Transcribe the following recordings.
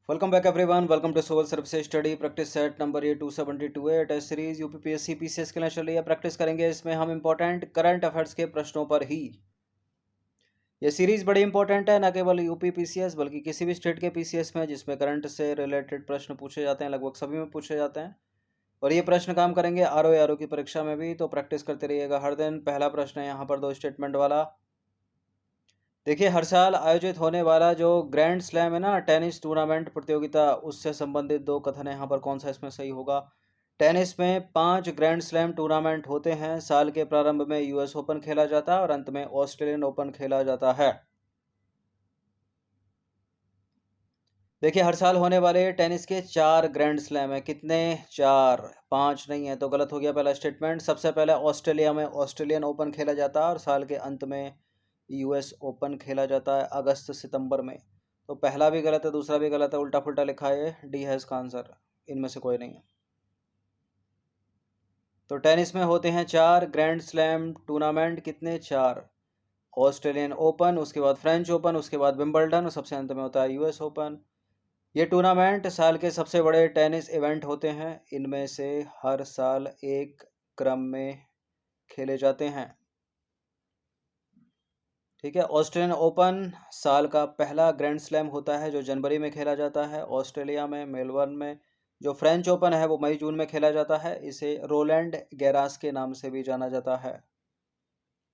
Welcome back everyone. Welcome to Civil Service Study Practice Set number ये 272 है। Test series UPPSC PCS के लिए चल रही है। प्रैक्टिस करेंगे इसमें हम इंपॉर्टेंट करंट अफेयर्स के प्रश्नों पर ही। ये सीरीज बड़ी इंपॉर्टेंट है, न केवल यूपी पीसीएस बल्कि किसी भी स्टेट के पीसीएस में जिसमें करंट से रिलेटेड प्रश्न पूछे जाते हैं, लगभग सभी में पूछे जाते हैं। और ये प्रश्न काम करेंगे आरओ की परीक्षा में भी, तो प्रैक्टिस करते रहिएगा हर दिन। पहला प्रश्न है यहाँ पर 2 स्टेटमेंट वाला। देखिए, हर साल आयोजित होने वाला जो ग्रैंड स्लैम है ना, टेनिस टूर्नामेंट प्रतियोगिता, उससे संबंधित 2 कथन है यहाँ पर। कौन सा इसमें सही होगा? टेनिस में 5 ग्रैंड स्लैम टूर्नामेंट होते हैं। साल के प्रारंभ में यूएस ओपन खेला जाता है और अंत में ऑस्ट्रेलियन ओपन खेला जाता है। देखिए, हर साल होने वाले टेनिस के 4 ग्रैंड स्लैम है। कितने? 4, 5 नहीं है, तो गलत हो गया पहला स्टेटमेंट। सबसे पहले ऑस्ट्रेलिया में ऑस्ट्रेलियन ओपन खेला जाता है और साल के अंत में यूएस ओपन खेला जाता है अगस्त सितंबर में। तो पहला भी गलत है, दूसरा भी गलत है, उल्टा पुल्टा लिखा है। डी है इसका आंसर, इनमें से कोई नहीं है। तो टेनिस में होते हैं 4 ग्रैंड स्लैम टूर्नामेंट। कितने? 4। ऑस्ट्रेलियन ओपन, उसके बाद फ्रेंच ओपन, उसके बाद विंबलडन और सबसे अंत में होता है यूएस ओपन। ये टूर्नामेंट साल के सबसे बड़े टेनिस इवेंट होते हैं। इनमें से हर साल एक क्रम में खेले जाते हैं। ठीक है। ऑस्ट्रेलियन ओपन साल का पहला ग्रैंड स्लैम होता है जो जनवरी में खेला जाता है ऑस्ट्रेलिया में, मेलबर्न में। जो फ्रेंच ओपन है वो मई जून में खेला जाता है। इसे रोलैंड गैरास के नाम से भी जाना जाता है,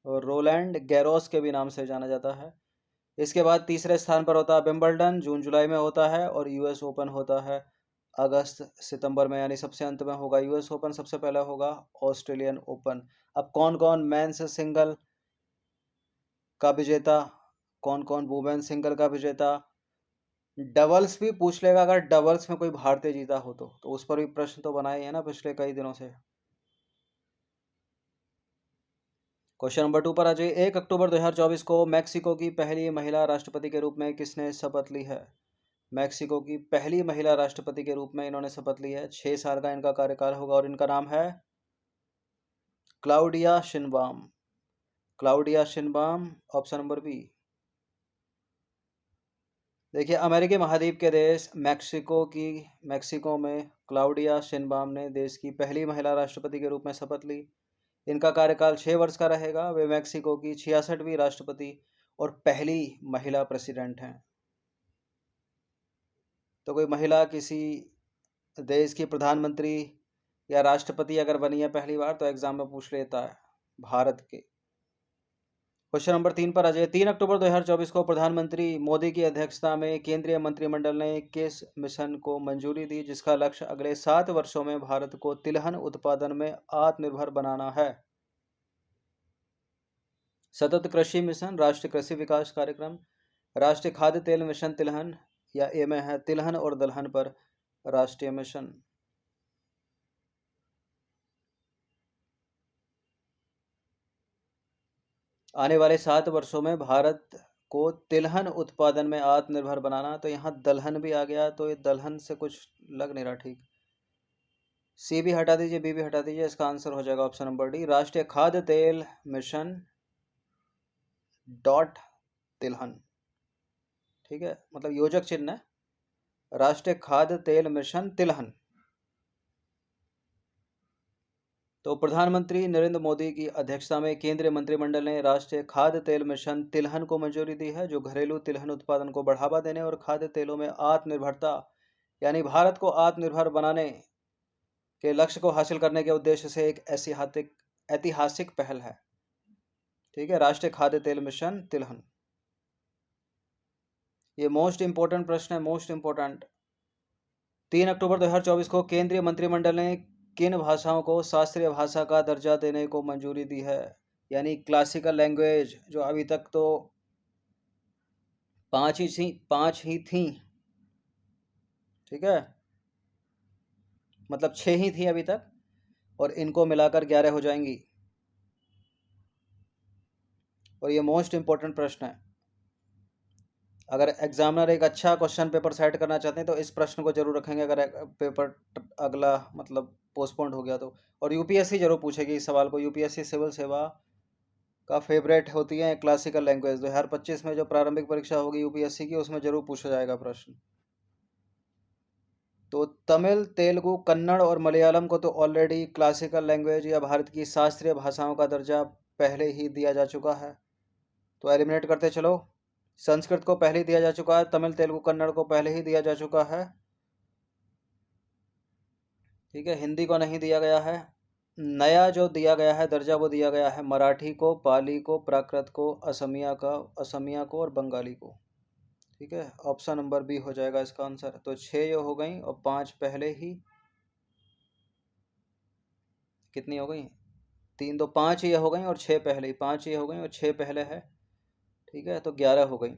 और रोलैंड गैरोस के भी नाम से जाना जाता है। इसके बाद तीसरे स्थान पर होता है विंबलडन, जून जुलाई में होता है। और यूएस ओपन होता है अगस्त सितंबर में, यानी सबसे अंत में होगा यूएस ओपन, सबसे पहले होगा ऑस्ट्रेलियन ओपन। अब कौन कौन मेंस सिंगल का विजेता, कौन कौन वुमेन सिंगल का विजेता, डबल्स भी पूछ लेगा। अगर डबल्स में कोई भारतीय जीता हो तो उस पर भी प्रश्न तो बनाए हैं ना पिछले कई दिनों से। क्वेश्चन नंबर 2 पर आ जाइए। 1 अक्टूबर 2024 को मैक्सिको की पहली महिला राष्ट्रपति के रूप में किसने शपथ ली है? मैक्सिको की पहली महिला राष्ट्रपति के रूप में इन्होंने शपथ ली है। 6 साल का इनका कार्यकाल होगा और इनका नाम है Claudia Sheinbaum. Claudia Sheinbaum, option number B. देखिए, अमेरिकी महाद्वीप के देश मैक्सिको में क्लाउडिया शिनबाम ने देश की पहली महिला राष्ट्रपति के रूप में शपथ ली। इनका कार्यकाल 6 वर्ष का रहेगा। वे मैक्सिको की 66वीं राष्ट्रपति और पहली महिला प्रेसिडेंट हैं। तो कोई महिला किसी देश की प्रधानमंत्री या राष्ट्रपति अगर बनी है पहली बार, तो एग्जाम में पूछ लेता है भारत के। क्वेश्चन नंबर 3 पर आ जाए। 3 अक्टूबर 2024 को प्रधानमंत्री मोदी की अध्यक्षता में केंद्रीय मंत्रिमंडल ने किस मिशन को मंजूरी दी जिसका लक्ष्य अगले 7 वर्षों में भारत को तिलहन उत्पादन में आत्मनिर्भर बनाना है? सतत कृषि मिशन, राष्ट्रीय कृषि विकास कार्यक्रम, राष्ट्रीय खाद्य तेल मिशन तिलहन, या ए में है तिलहन और दलहन पर राष्ट्रीय मिशन। आने वाले 7 वर्षों में भारत को तिलहन उत्पादन में आत्मनिर्भर बनाना। तो यहाँ दलहन भी आ गया, तो ये दलहन से कुछ लग नहीं रहा ठीक। सी भी हटा दीजिए, बी भी हटा दीजिए, इसका आंसर हो जाएगा ऑप्शन नंबर डी, राष्ट्रीय खाद्य तेल मिशन डॉट तिलहन। ठीक है, मतलब योजक चिन्ह है, राष्ट्रीय खाद्य तेल मिशन तिलहन। तो प्रधानमंत्री नरेंद्र मोदी की अध्यक्षता में केंद्रीय मंत्रिमंडल ने राष्ट्रीय खाद्य तेल मिशन तिलहन को मंजूरी दी है, जो घरेलू तिलहन उत्पादन को बढ़ावा देने और खाद्य तेलों में आत्मनिर्भरता यानी भारत को आत्मनिर्भर बनाने के लक्ष्य को हासिल करने के उद्देश्य से एक ऐतिहासिक पहल है। ठीक है, राष्ट्रीय खाद्य तेल मिशन तिलहन। ये मोस्ट इंपोर्टेंट प्रश्न है, मोस्ट इंपोर्टेंट। 3 अक्टूबर 2024 को केंद्रीय मंत्रिमंडल ने किन भाषाओं को शास्त्रीय भाषा का दर्जा देने को मंजूरी दी है? यानी क्लासिकल लैंग्वेज, जो अभी तक तो 5 ही थी। ठीक है, मतलब 6 ही थी अभी तक, और इनको मिलाकर 11 हो जाएंगी। और ये मोस्ट इंपोर्टेंट प्रश्न है। अगर एग्जामिनर एक अच्छा क्वेश्चन पेपर सेट करना चाहते हैं तो इस प्रश्न को जरूर रखेंगे, अगर पेपर अगला मतलब पोस्टपोन्ड हो गया तो। और यूपीएससी जरूर पूछेगी इस सवाल को। यूपीएससी सिविल सेवा का फेवरेट होती है क्लासिकल लैंग्वेज। 2025 में जो प्रारंभिक परीक्षा होगी यूपीएससी की, उसमें जरूर पूछा जाएगा प्रश्न। तो तमिल, तेलुगु, कन्नड़ और मलयालम को तो ऑलरेडी क्लासिकल लैंग्वेज या भारत की शास्त्रीय भाषाओं का दर्जा पहले ही दिया जा चुका है, तो एलिमिनेट करते चलो। संस्कृत को पहले ही दिया जा चुका है, तमिल, तेलुगु, कन्नड़ को पहले ही दिया जा चुका है, ठीक है। हिंदी को नहीं दिया गया है। नया जो दिया गया है दर्जा वो दिया गया है मराठी को, पाली को, प्राकृत को, असमिया को और बंगाली को, ठीक है। ऑप्शन नंबर बी हो जाएगा इसका आंसर। तो 6 ये हो गई और 5 पहले ही, कितनी हो गई, 3 तो 5 ये हो गई और 6 पहले ही, 5 ये हो गई और 6 पहले है, ठीक है। तो 11 हो गई।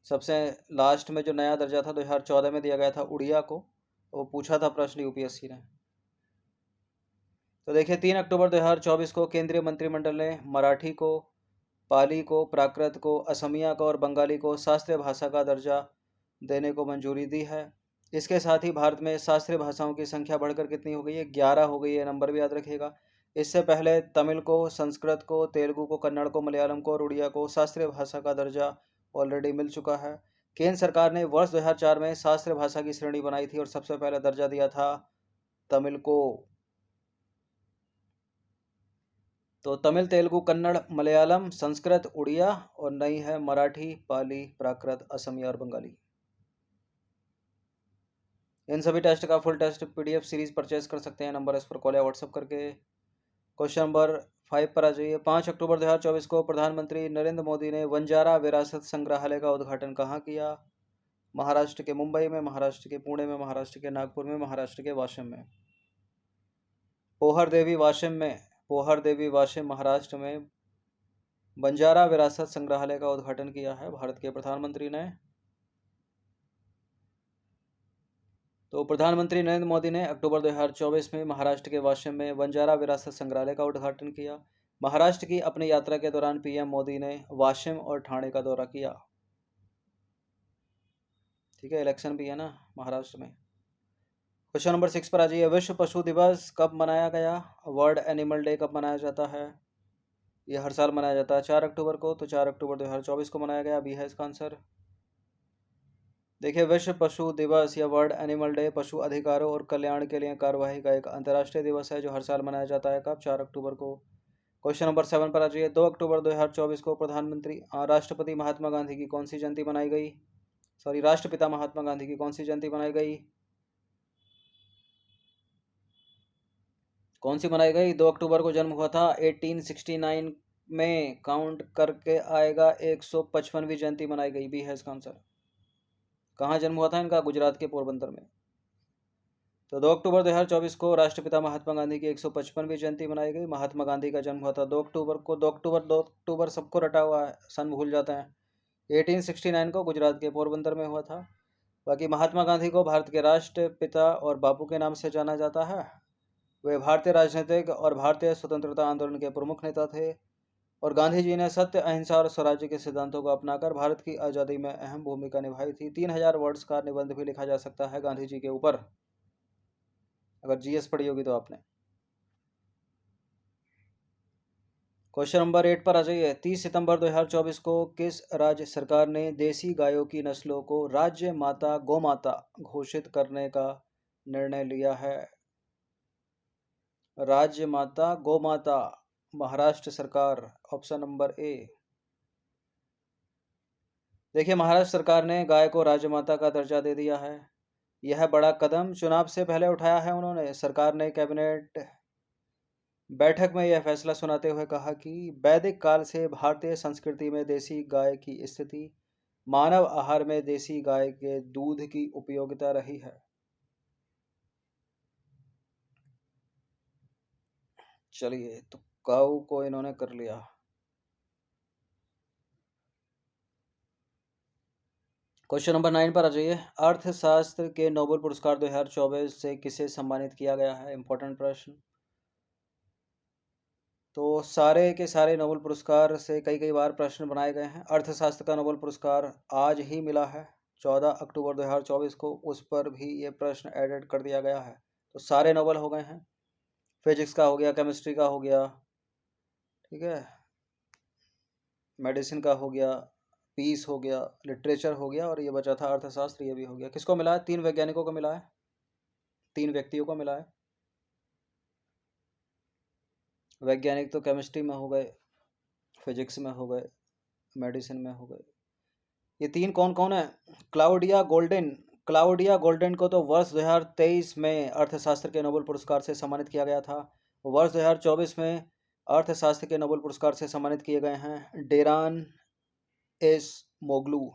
सबसे लास्ट में जो नया दर्जा था 2014 में दिया गया था उड़िया को, वो पूछा था प्रश्न यूपीएससी ने। तो देखिए 3 अक्टूबर 2024 को केंद्रीय मंत्रिमंडल ने मराठी को, पाली को, प्राकृत को, असमिया को और बंगाली को शास्त्रीय भाषा का दर्जा देने को मंजूरी दी है। इसके साथ ही भारत में शास्त्रीय भाषाओं की संख्या बढ़कर कितनी हो गई है, 11 हो गई है। नंबर भी याद रखिएगा। इससे पहले तमिल को, संस्कृत को, तेलुगु को, कन्नड़ को, मलयालम को और उड़िया को शास्त्रीय भाषा का दर्जा ऑलरेडी मिल चुका है। केंद्र सरकार ने वर्ष 2004 में शास्त्रीय भाषा की श्रेणी बनाई थी और सबसे पहले दर्जा दिया था तमिल को। तो तमिल, तेलुगु, कन्नड़, मलयालम, संस्कृत, उड़िया और नई है मराठी, पाली, प्राकृत, असमिया और बंगाली। इन सभी टेस्ट का full test PDF series purchase कर सकते हैं, नंबर इस पर कॉल या व्हाट्सएप करके। क्वेश्चन नंबर 5 पर आ जाइए। 5 अक्टूबर 2024 को प्रधानमंत्री नरेंद्र मोदी ने बंजारा विरासत संग्रहालय का उद्घाटन कहाँ किया? महाराष्ट्र के मुंबई में, महाराष्ट्र के पुणे में, महाराष्ट्र के नागपुर में, महाराष्ट्र के वाशिम में। पोहर देवी वाशिम में, पोहर देवी वाशिम महाराष्ट्र में बंजारा विरासत संग्रहालय का उद्घाटन किया है भारत के प्रधानमंत्री ने। तो प्रधानमंत्री नरेंद्र मोदी ने अक्टूबर 2024 में महाराष्ट्र के वाशिम में बंजारा विरासत संग्रहालय का उद्घाटन किया। महाराष्ट्र की अपनी यात्रा के दौरान पीएम मोदी ने वाशिम और ठाणे का दौरा किया, ठीक है। इलेक्शन भी है ना महाराष्ट्र में। क्वेश्चन नंबर 6 पर आ जाइए। विश्व पशु दिवस कब मनाया गया? वर्ल्ड एनिमल डे कब मनाया जाता है? यह हर साल मनाया जाता है 4 अक्टूबर को, तो 4 अक्टूबर 2024 को मनाया गया, अभी है इसका आंसर। देखिए विश्व पशु दिवस या वर्ल्ड एनिमल डे पशु अधिकारों और कल्याण के लिए कार्यवाही का एक अंतर्राष्ट्रीय दिवस है जो हर साल मनाया जाता है। कब? 4 अक्टूबर को। क्वेश्चन नंबर 7 पर आ जाइए। 2 अक्टूबर 2024 को राष्ट्रपति महात्मा गांधी की कौन सी जयंती मनाई गई? सॉरी, राष्ट्रपिता महात्मा गांधी की कौन सी जयंती मनाई गई? कौन सी मनाई गई? 2 अक्टूबर को जन्म हुआ था 1869 में, काउंट करके आएगा 155वीं जयंती मनाई गई, भी है इसका आंसर। कहाँ जन्म हुआ था इनका? गुजरात के पोरबंदर में। तो 2 अक्टूबर 2024 को राष्ट्रपिता महात्मा गांधी की 155वीं जयंती मनाई गई। महात्मा गांधी का जन्म हुआ था 2 अक्टूबर को। 2 अक्टूबर सबको रटा हुआ है, सन भूल जाते हैं। 1869 को गुजरात के पोरबंदर में हुआ था। बाकी महात्मा गांधी को भारत के राष्ट्रपिता और बापू के नाम से जाना जाता है। वे भारतीय राजनीतिक और भारतीय स्वतंत्रता आंदोलन के प्रमुख नेता थे और गांधी जी ने सत्य, अहिंसा और स्वराज्य के सिद्धांतों को अपनाकर भारत की आज़ादी में अहम भूमिका निभाई थी। 3000 वर्ड्स का निबंध भी लिखा जा सकता है गांधी जी के ऊपर, अगर जीएस पढ़ी होगी तो आपने। क्वेश्चन नंबर 8 पर आ जाइए। 30 सितंबर 2024 को किस राज्य सरकार ने देसी गायों की नस्लों को राज्य माता गौमाता घोषित करने का निर्णय लिया है? राज्य माता गौमाता, महाराष्ट्र सरकार, ऑप्शन नंबर ए। देखिए महाराष्ट्र सरकार ने गाय को राजमाता का दर्जा दे दिया है। यह बड़ा कदम चुनाव से पहले उठाया है उन्होंने। सरकार ने कैबिनेट बैठक में यह फैसला सुनाते हुए कहा कि वैदिक काल से भारतीय संस्कृति में देसी गाय की स्थिति मानव आहार में देसी गाय के दूध की उपयोगिता रही है। चलिए, तो काऊ को इन्होंने कर लिया। क्वेश्चन नंबर 9 पर आ जाइए। अर्थशास्त्र के नोबेल पुरस्कार 2024 से किसे सम्मानित किया गया है? इंपॉर्टेंट प्रश्न। तो सारे के सारे नोबेल पुरस्कार से कई कई बार प्रश्न बनाए गए हैं। अर्थशास्त्र का नोबेल पुरस्कार आज ही मिला है 14 अक्टूबर 2024 को, उस पर भी ये प्रश्न एडेड कर दिया गया है। तो सारे नोबेल हो गए हैं। फिजिक्स का हो गया, केमिस्ट्री का हो गया, ठीक है, मेडिसिन का हो गया, पीस हो गया, लिटरेचर हो गया, और ये बचा था अर्थशास्त्र, ये भी हो गया। किसको मिला है? 3 वैज्ञानिकों को मिला है, 3 व्यक्तियों को मिला है। वैज्ञानिक तो केमिस्ट्री में हो गए, फिजिक्स में हो गए, मेडिसिन में हो गए। ये 3 कौन कौन है? Claudia golden. क्लाउडिया गोल्डन को तो वर्ष 2023 में अर्थशास्त्र के नोबेल पुरस्कार से सम्मानित किया गया था। वर्ष 2024 में अर्थशास्त्र के नोबेल पुरस्कार से सम्मानित किए गए हैं S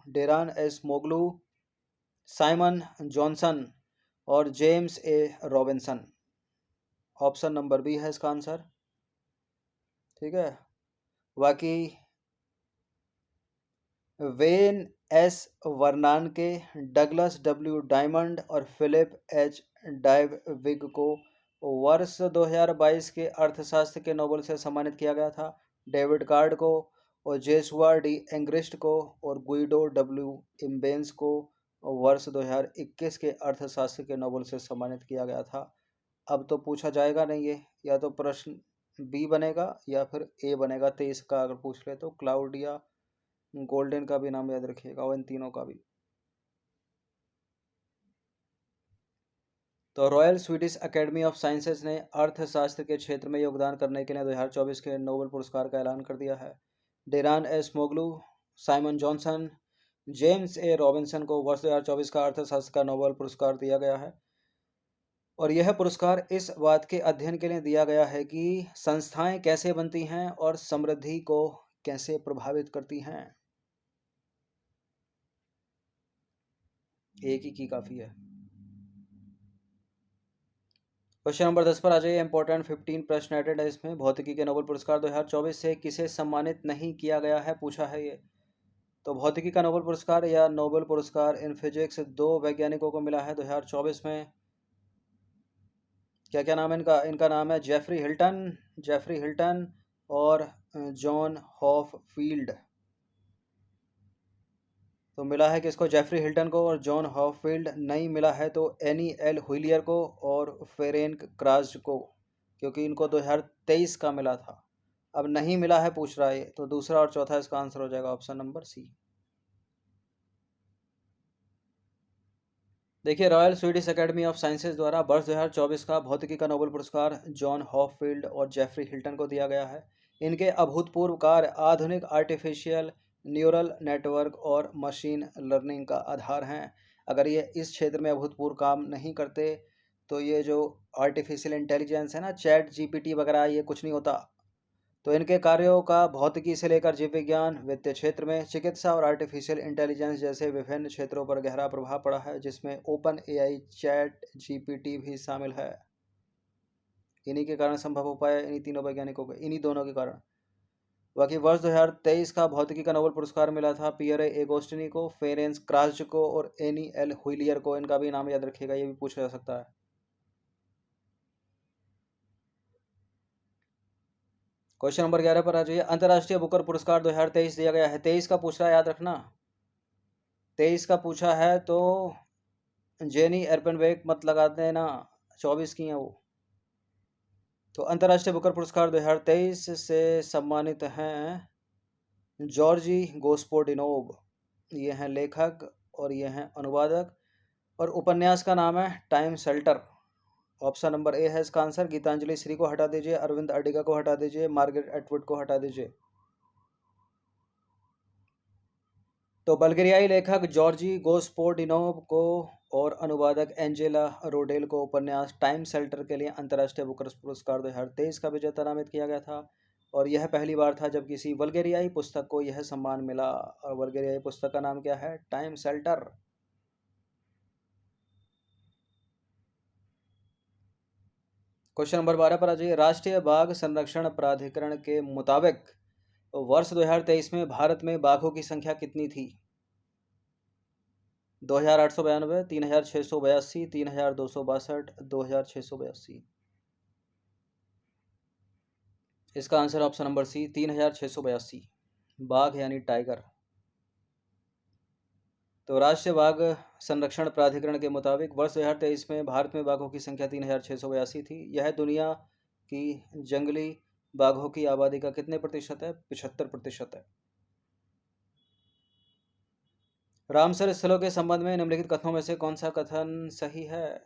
Daron Acemoglu, Simon Johnson और James A Robinson. Option number B है इसका आंसर। ठीक है। बाकी Ben S Bernanke, Douglas W Diamond और फिलिप एच डायविग को वर्ष 2022 के अर्थशास्त्र के नोबेल से सम्मानित किया गया था। डेविड कार्ड को और जेसुआ डी एंग्रिस्ट को और गुइडो डब्ल्यू इम्बेंस को वर्ष 2021 के अर्थशास्त्र के नोबेल से सम्मानित किया गया था। अब तो पूछा जाएगा नहीं ये, या तो प्रश्न बी बनेगा या फिर ए बनेगा। 23 का अगर पूछ ले तो क्लाउडिया गोल्डन का भी नाम याद रखिएगा, और इन तीनों का भी। तो royal Swedish Academy of sciences ने अर्थशास्त्र के क्षेत्र में योगदान करने के लिए 2024 के नोबेल पुरस्कार का ऐलान कर दिया है। Daron Acemoglu, Simon Johnson, James A Robinson को वर्ष 2024 का अर्थशास्त्र का नोबेल पुरस्कार दिया गया है। और यह पुरस्कार इस बात के अध्ययन के लिए दिया गया है कि संस्थाएं कैसे बनती हैं और समृद्धि को कैसे प्रभावित करती हैं। एक ही की काफ़ी है। क्वेश्चन नंबर 10 पर आ जाइए। इंपॉर्टेंट 15 प्रश्न एटेड है इसमें। भौतिकी के नोबेल पुरस्कार 2024 से किसे सम्मानित नहीं किया गया है, पूछा है ये। तो भौतिकी का नोबेल पुरस्कार या नोबेल पुरस्कार इन फिजिक्स 2 वैज्ञानिकों को मिला है 2024 में। क्या क्या नाम है इनका? इनका नाम है जेफरी हिल्टन और जॉन हॉफफील्ड। तो मिला है किसको? जेफरी हिल्टन को और जॉन हॉफफील्ड। नहीं मिला है तो एनी एल हुइलियर को और फेरेंक क्राज को, क्योंकि इनको 2023 का मिला था। अब नहीं मिला है पूछ रहा है, तो दूसरा और चौथा इसका आंसर हो जाएगा ऑप्शन नंबर सी। देखिए, Royal Swedish Academy of Sciences द्वारा वर्ष 2024 का भौतिकी का नोबेल पुरस्कार जॉन हॉफफील्ड और जेफरी हिल्टन को दिया गया है। इनके अभूतपूर्व कार्य आधुनिक आर्टिफिशियल न्यूरल नेटवर्क और मशीन लर्निंग का आधार हैं। अगर ये इस क्षेत्र में अभूतपूर्व काम नहीं करते तो ये जो आर्टिफिशियल इंटेलिजेंस है ना, चैट जीपीटी वगैरह, ये कुछ नहीं होता। तो इनके कार्यों का भौतिकी से लेकर जीव विज्ञान, वित्तीय क्षेत्र में, चिकित्सा और आर्टिफिशियल इंटेलिजेंस जैसे विभिन्न क्षेत्रों पर गहरा प्रभाव पड़ा है, जिसमें ओपन एआई, चैट जीपीटी भी शामिल है। इन्हीं के कारण संभव हो पाया, इन्हीं तीनों वैज्ञानिकों के, इन्हीं दोनों के कारण। बाकी वर्ष 2023 का भौतिकी का नोबेल पुरस्कार मिला था पियरे एगोस्टिनी को, फेरेंस क्राज को और एनी एल हुइलियर को। इनका भी नाम याद रखिएगा, ये भी पूछा जा सकता है। क्वेश्चन नंबर 11 पर आ जाइए। अंतर्राष्ट्रीय बुकर पुरस्कार 2023 दिया गया है। 23 का पूछ रहा है, याद रखना। 23 का पूछा है तो जेनी एर्पेनबेक मत लगा देना, 24 की है वो। तो अंतर्राष्ट्रीय बुकर पुरस्कार 2023 से सम्मानित हैं जॉर्जी गोस्पोडिनोव। ये हैं लेखक और ये हैं अनुवादक, और उपन्यास का नाम है time shelter. Option number A है इसका आंसर। गीतांजलि श्री को हटा दीजिए, अरविंद अडिगा को हटा दीजिए, मार्गरेट एटवुड को हटा दीजिए। तो बल्गेरियाई लेखक जॉर्जी गोस्पोडिनोव को और अनुवादक एंजेला रोडेल को उपन्यास टाइम शेल्टर के लिए अंतर्राष्ट्रीय बुकर पुरस्कार 2023 का विजेता नामित किया गया था। और यह पहली बार था जब किसी बल्गेरियाई पुस्तक को यह सम्मान मिला। और बल्गेरियाई पुस्तक का नाम क्या है? Time shelter. क्वेश्चन नंबर 12 पर आ जाइए। राष्ट्रीय बाघ संरक्षण प्राधिकरण के मुताबिक वर्ष 2023 में भारत में बाघों की संख्या कितनी थी? 2892, 3682, 3262, 2682। इसका आंसर ऑप्शन नंबर सी, 3682। बाघ यानी टाइगर। तो राष्ट्रीय बाघ संरक्षण प्राधिकरण के मुताबिक वर्ष 2023 में भारत में बाघों की संख्या 3682 थी। यह दुनिया की जंगली बाघों की आबादी का कितने प्रतिशत है? 75% है। रामसर स्थलों के संबंध में निम्नलिखित कथनों में से कौन सा कथन सही है?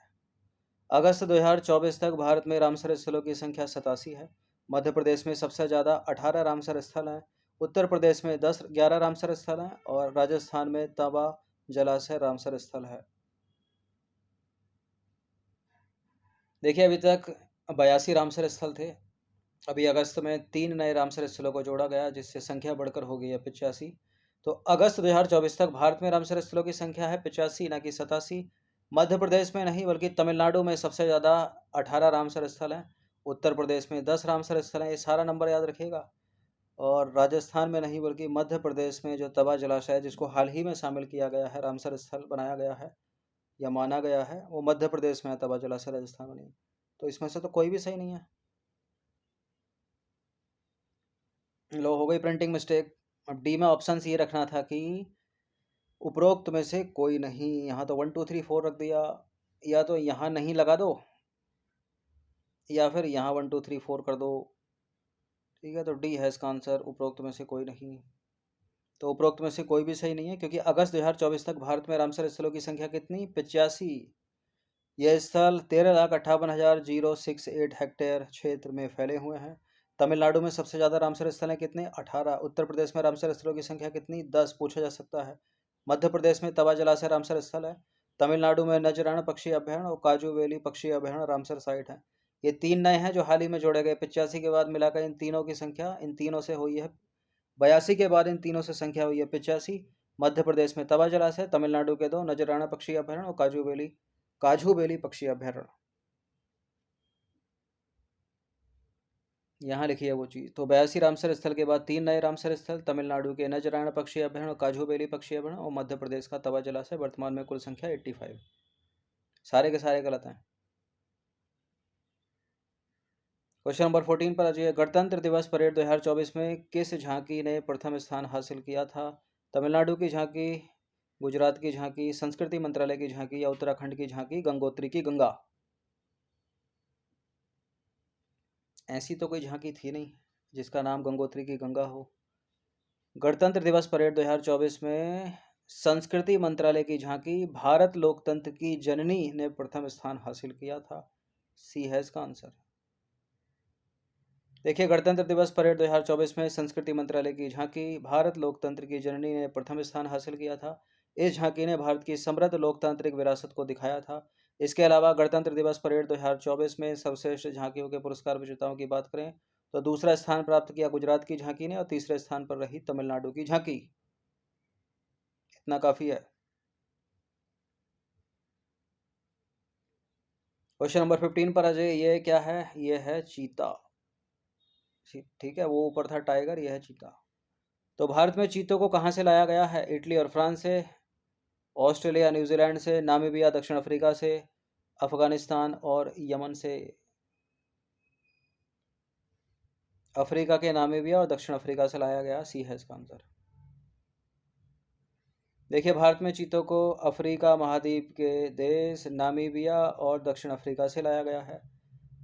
अगस्त 2024 तक भारत में रामसर स्थलों की संख्या 87 है। मध्य प्रदेश में सबसे ज़्यादा 18 रामसर स्थल हैं। उत्तर प्रदेश में 11 रामसर स्थल हैं और राजस्थान में तवा जलाशय रामसर स्थल है। देखिए, अभी तक 82 रामसर स्थल थे। अभी अगस्त में 3 नए रामसर स्थलों को जोड़ा गया, जिससे संख्या बढ़कर हो गई है 85। तो अगस्त 2024 तक भारत में रामसर स्थलों की संख्या है 85, ना कि 87। मध्य प्रदेश में नहीं बल्कि तमिलनाडु में सबसे ज़्यादा 18 रामसर स्थल हैं। उत्तर प्रदेश में 10 रामसर स्थल हैं। ये सारा नंबर याद रखिएगा। और राजस्थान में नहीं बल्कि मध्य प्रदेश में जो तवा जलाशय है, जिसको हाल ही में शामिल किया गया है, रामसर स्थल बनाया गया है या माना गया है, वो मध्य प्रदेश में है। तवा जलाशय राजस्थान में नहीं। तो इसमें से तो कोई भी सही नहीं है। लो, हो गई प्रिंटिंग मिस्टेक। अब डी में ऑप्शन ये रखना था कि उपरोक्त में से कोई नहीं। यहाँ तो 1 2 3 4 रख दिया। या तो यहाँ नहीं लगा दो या फिर यहाँ 1 2 3 4 कर दो। ठीक है, तो डी है इसका आंसर, उपरोक्त में से कोई नहीं। तो उपरोक्त में से कोई भी सही नहीं है, क्योंकि अगस्त 2024 तक भारत में रामसर स्थलों की संख्या कितनी? 85। यह स्थल 13,58,068 हेक्टेयर क्षेत्र में फैले हुए हैं। तमिलनाडु में सबसे ज़्यादा रामसर स्थल हैं कितने? 18। उत्तर प्रदेश में रामसर स्थलों की संख्या कितनी? 10 पूछा जा सकता है। मध्य प्रदेश में तवा जलाशय रामसर स्थल है। तमिलनाडु में नजराना पक्षी अभ्यारण्य और काजू वैली पक्षी अभ्यारण्य रामसर साइट है। ये 3 नए हैं जो हाल ही में जोड़े गए। 85 के बाद मिलाकर इन तीनों की संख्या इन तीनों से हुई है 82 के बाद इन तीनों से संख्या हुई है 85। मध्य प्रदेश में तवा जलाशय, तमिलनाडु के 2 नजराना पक्षी अभ्यारण्य और काजू बेली पक्षी अभ्यारण्य। यहाँ लिखी है वो चीज़। तो 82 रामसर स्थल के बाद 3 नए रामसर स्थल, तमिलनाडु के नजराना पक्षी अभ्यारण्य और काजू बेली पक्षी अभ्यारण्य और मध्य प्रदेश का तवा जलाशय। वर्तमान में कुल संख्या 85। सारे के सारे गलत हैं। क्वेश्चन नंबर 14 पर आ जाइए। गणतंत्र दिवस परेड 2024 में किस झांकी ने प्रथम स्थान हासिल किया था? तमिलनाडु की झांकी, गुजरात की झांकी, संस्कृति मंत्रालय की झांकी या उत्तराखंड की झांकी गंगोत्री की गंगा? ऐसी तो कोई झांकी थी नहीं जिसका नाम गंगोत्री की गंगा हो। गणतंत्र दिवस परेड 2024 में संस्कृति मंत्रालय की झांकी भारत लोकतंत्र की जननी ने प्रथम स्थान हासिल किया था। सी है इसका आंसर। देखिए, गणतंत्र दिवस परेड 2024 में संस्कृति मंत्रालय की झांकी भारत लोकतंत्र की जननी ने प्रथम स्थान हासिल किया था। इस झांकी ने भारत की समृद्ध लोकतांत्रिक विरासत को दिखाया था। इसके अलावा गणतंत्र दिवस परेड 2024 में सर्वश्रेष्ठ झांकियों के पुरस्कार विजेताओं की बात करें तो दूसरा स्थान प्राप्त किया गुजरात की झांकी ने और तीसरे स्थान पर रही तमिलनाडु की झांकी। इतना काफ़ी है। क्वेश्चन नंबर 15 पर आ जाइए। ये क्या है? ये है चीता। ठीक है, वो ऊपर था टाइगर, ये है चीता। तो भारत में चीतों को कहाँ से लाया गया है? इटली और फ्रांस से, ऑस्ट्रेलिया न्यूजीलैंड से, नामीबिया दक्षिण अफ्रीका से, अफगानिस्तान और यमन से। अफ्रीका के नामीबिया और दक्षिण अफ्रीका से लाया गया। सी है इसका आंसर। देखिए, भारत में चीतों को अफ्रीका महाद्वीप के देश नामीबिया और दक्षिण अफ्रीका से लाया गया है।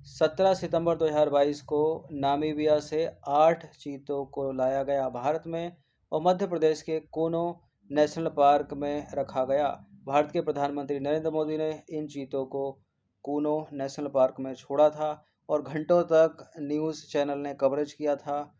17 सितंबर 2022 को नामीबिया से 8 चीतों को लाया गया भारत में और मध्य प्रदेश के कूनो नेशनल पार्क में रखा गया। भारत के प्रधानमंत्री नरेंद्र मोदी ने इन चीतों को कूनो नेशनल पार्क में छोड़ा था और घंटों तक न्यूज़ चैनल ने कवरेज किया था।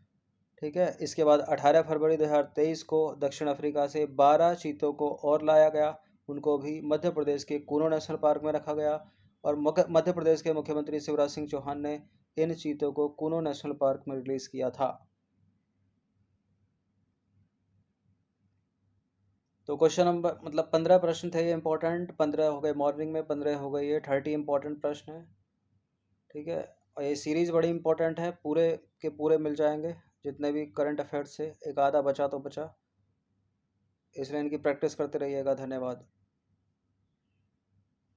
ठीक है, इसके बाद 18 फरवरी 2023 को दक्षिण अफ्रीका से 12 चीतों को और लाया गया। उनको भी मध्य प्रदेश के कूनो नेशनल पार्क में रखा गया और मध्य प्रदेश के मुख्यमंत्री शिवराज सिंह चौहान ने इन चीतों को कूनो नेशनल पार्क में रिलीज़ किया था। तो क्वेश्चन नंबर 15 प्रश्न थे ये इंपॉर्टेंट। 15 हो गए मॉर्निंग में, 15 हो गए ये 30 इंपॉर्टेंट प्रश्न है। ठीक है, और ये सीरीज़ बड़ी इंपॉर्टेंट है। पूरे के पूरे मिल जाएंगे जितने भी करंट अफेयर्स से। एक आधा बचा तो बचा, इसलिए इनकी प्रैक्टिस करते रहिएगा। धन्यवाद।